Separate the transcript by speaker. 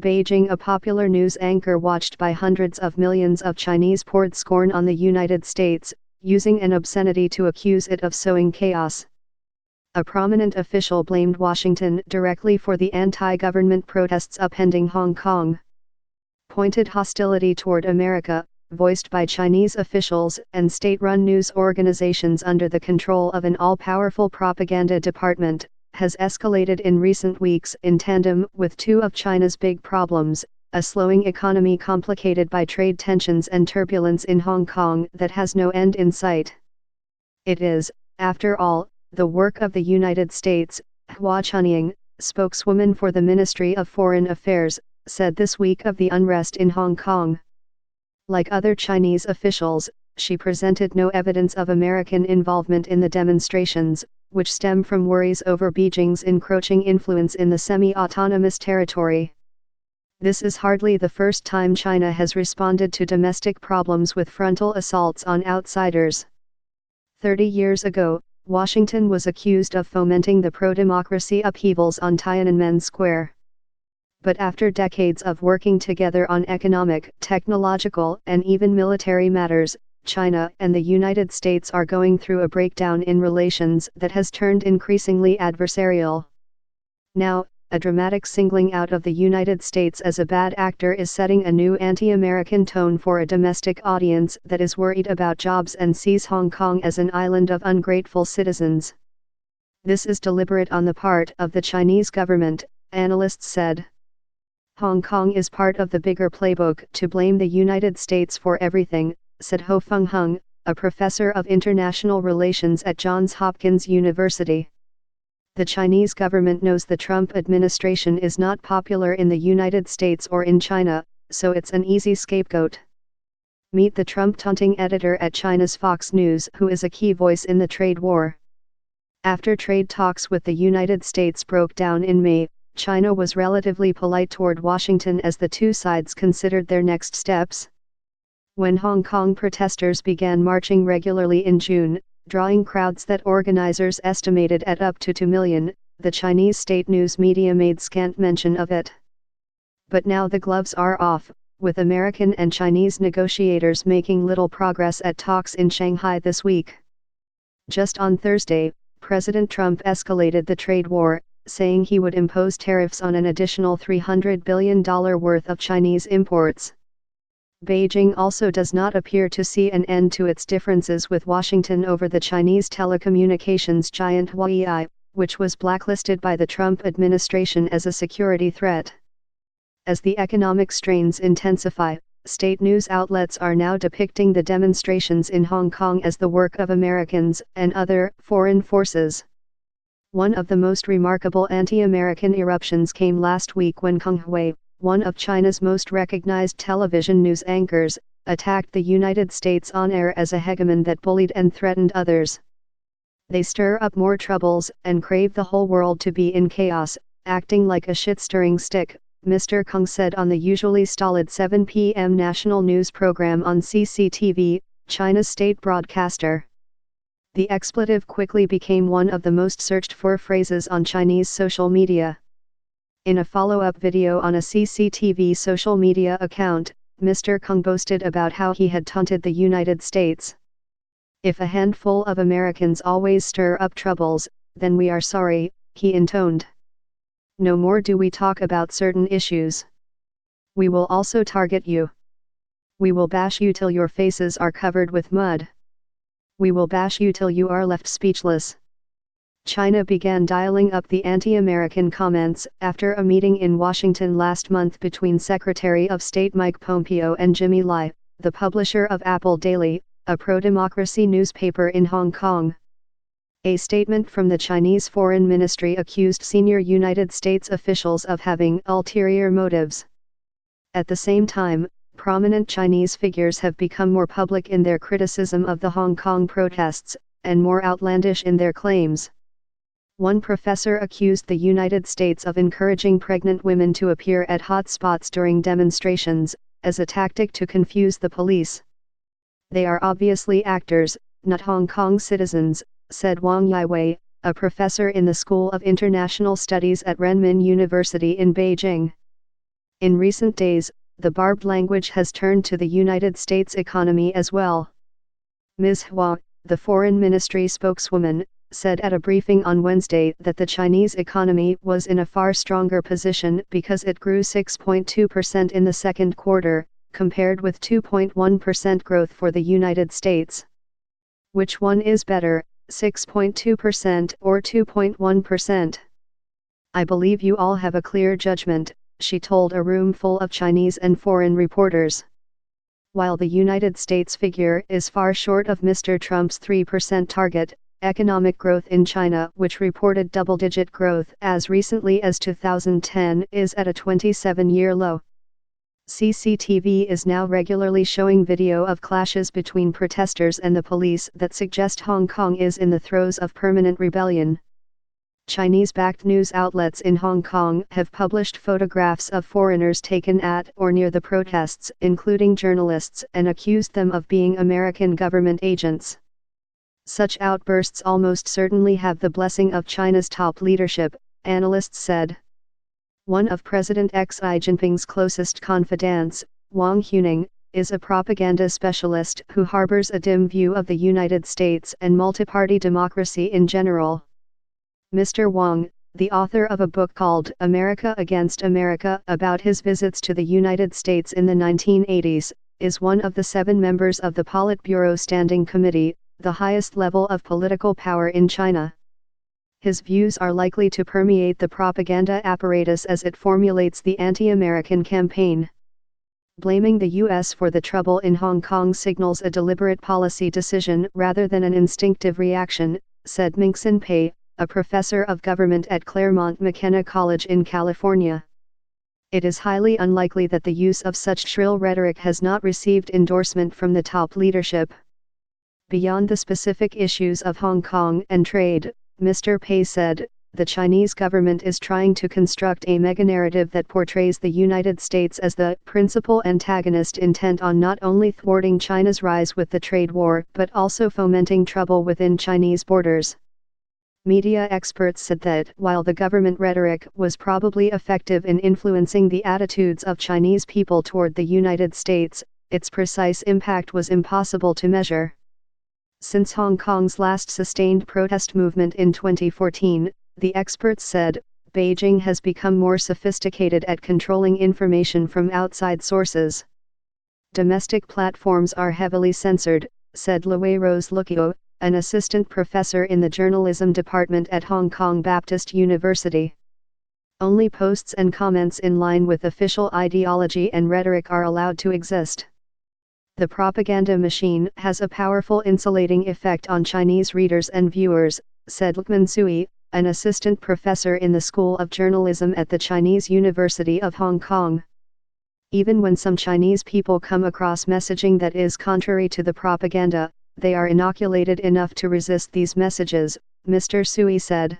Speaker 1: Beijing. A popular news anchor watched by hundreds of millions of Chinese poured scorn on the United States, using an obscenity to accuse it of sowing chaos. A prominent official blamed Washington directly for the anti-government protests upending Hong Kong. Pointed hostility toward America, voiced by Chinese officials and state-run news organizations under the control of an all-powerful propaganda department, has escalated in recent weeks in tandem with two of China's big problems, a slowing economy complicated by trade tensions and turbulence in Hong Kong that has no end in sight. It is, after all, the work of the United States, Hua Chunying, spokeswoman for the Ministry of Foreign Affairs, said this week of the unrest in Hong Kong. Like other Chinese officials, she presented no evidence of American involvement in the demonstrations, which stem from worries over Beijing's encroaching influence in the semi-autonomous territory. This is hardly the first time China has responded to domestic problems with frontal assaults on outsiders. 30 years ago, Washington was accused of fomenting the pro-democracy upheavals on Tiananmen Square. But after decades of working together on economic, technological, and even military matters, China and the United States are going through a breakdown in relations that has turned increasingly adversarial. Now, a dramatic singling out of the United States as a bad actor is setting a new anti-American tone for a domestic audience that is worried about jobs and sees Hong Kong as an island of ungrateful citizens. This is deliberate on the part of the Chinese government, analysts said. Hong Kong is part of the bigger playbook to blame the United States for everything, said Ho Feng Hung, a professor of international relations at Johns Hopkins University. The Chinese government knows the Trump administration is not popular in the United States or in China, so it's an easy scapegoat. Meet the Trump taunting editor at China's Fox News, who is a key voice in the trade war. After trade talks with the United States broke down in May, China was relatively polite toward Washington as the two sides considered their next steps. When Hong Kong protesters began marching regularly in June, drawing crowds that organizers estimated at up to 2 million, the Chinese state news media made scant mention of it. But now the gloves are off, with American and Chinese negotiators making little progress at talks in Shanghai this week. Just on Thursday, President Trump escalated the trade war, saying he would impose tariffs on an additional $300 billion worth of Chinese imports. Beijing also does not appear to see an end to its differences with Washington over the Chinese telecommunications giant Huawei, which was blacklisted by the Trump administration as a security threat. As the economic strains intensify, state news outlets are now depicting the demonstrations in Hong Kong as the work of Americans and other foreign forces. One of the most remarkable anti-American eruptions came last week when Kang Hui, one of China's most recognized television news anchors, attacked the United States on air as a hegemon that bullied and threatened others. They stir up more troubles and crave the whole world to be in chaos, acting like a shit-stirring stick, Mr. Kang said on the usually stolid 7 p.m. national news program on CCTV, China's state broadcaster. The expletive quickly became one of the most searched-for phrases on Chinese social media. In a follow-up video on a CCTV social media account, Mr. Kang boasted about how he had taunted the United States. "If a handful of Americans always stir up troubles, then we are sorry," he intoned. "No more do we talk about certain issues. We will also target you. We will bash you till your faces are covered with mud. We will bash you till you are left speechless." China began dialing up the anti-American comments after a meeting in Washington last month between Secretary of State Mike Pompeo and Jimmy Lai, the publisher of Apple Daily, a pro-democracy newspaper in Hong Kong. A statement from the Chinese Foreign Ministry accused senior United States officials of having ulterior motives. At the same time, prominent Chinese figures have become more public in their criticism of the Hong Kong protests, and more outlandish in their claims. One professor accused the United States of encouraging pregnant women to appear at hot spots during demonstrations, as a tactic to confuse the police. "They are obviously actors, not Hong Kong citizens," said Wang Yiwei, a professor in the School of International Studies at Renmin University in Beijing. In recent days, the barbed language has turned to the United States economy as well. Ms. Hua, the Foreign Ministry spokeswoman, said at a briefing on Wednesday that the Chinese economy was in a far stronger position because it grew 6.2% in the second quarter, compared with 2.1% growth for the United States. Which one is better, 6.2% or 2.1%? I believe you all have a clear judgment, she told a room full of Chinese and foreign reporters. While the United States figure is far short of Mr. Trump's 3% target, economic growth in China, which reported double-digit growth as recently as 2010, is at a 27-year low. CCTV is now regularly showing video of clashes between protesters and the police that suggest Hong Kong is in the throes of permanent rebellion. Chinese-backed news outlets in Hong Kong have published photographs of foreigners taken at or near the protests, including journalists, and accused them of being American government agents. Such outbursts almost certainly have the blessing of China's top leadership, analysts said. One of President Xi Jinping's closest confidants, Wang Huning, is a propaganda specialist who harbors a dim view of the United States and multi-party democracy in general. Mr. Wang, the author of a book called America Against America about his visits to the United States in the 1980s, is one of the 7 members of the Politburo Standing Committee, the highest level of political power in China. His views are likely to permeate the propaganda apparatus as it formulates the anti-American campaign. Blaming the U.S. for the trouble in Hong Kong signals a deliberate policy decision rather than an instinctive reaction, said Mingxin Pei, a professor of government at Claremont McKenna College in California. It is highly unlikely that the use of such shrill rhetoric has not received endorsement from the top leadership. Beyond the specific issues of Hong Kong and trade, Mr. Pei said, the Chinese government is trying to construct a mega-narrative that portrays the United States as the principal antagonist intent on not only thwarting China's rise with the trade war but also fomenting trouble within Chinese borders. Media experts said that while the government rhetoric was probably effective in influencing the attitudes of Chinese people toward the United States, its precise impact was impossible to measure. Since Hong Kong's last sustained protest movement in 2014, the experts said, Beijing has become more sophisticated at controlling information from outside sources. Domestic platforms are heavily censored, said Lui Rose Lukio, an assistant professor in the journalism department at Hong Kong Baptist University. Only posts and comments in line with official ideology and rhetoric are allowed to exist. The propaganda machine has a powerful insulating effect on Chinese readers and viewers, said Lukman Sui, an assistant professor in the School of Journalism at the Chinese University of Hong Kong. Even when some Chinese people come across messaging that is contrary to the propaganda, they are inoculated enough to resist these messages, Mr. Sui said.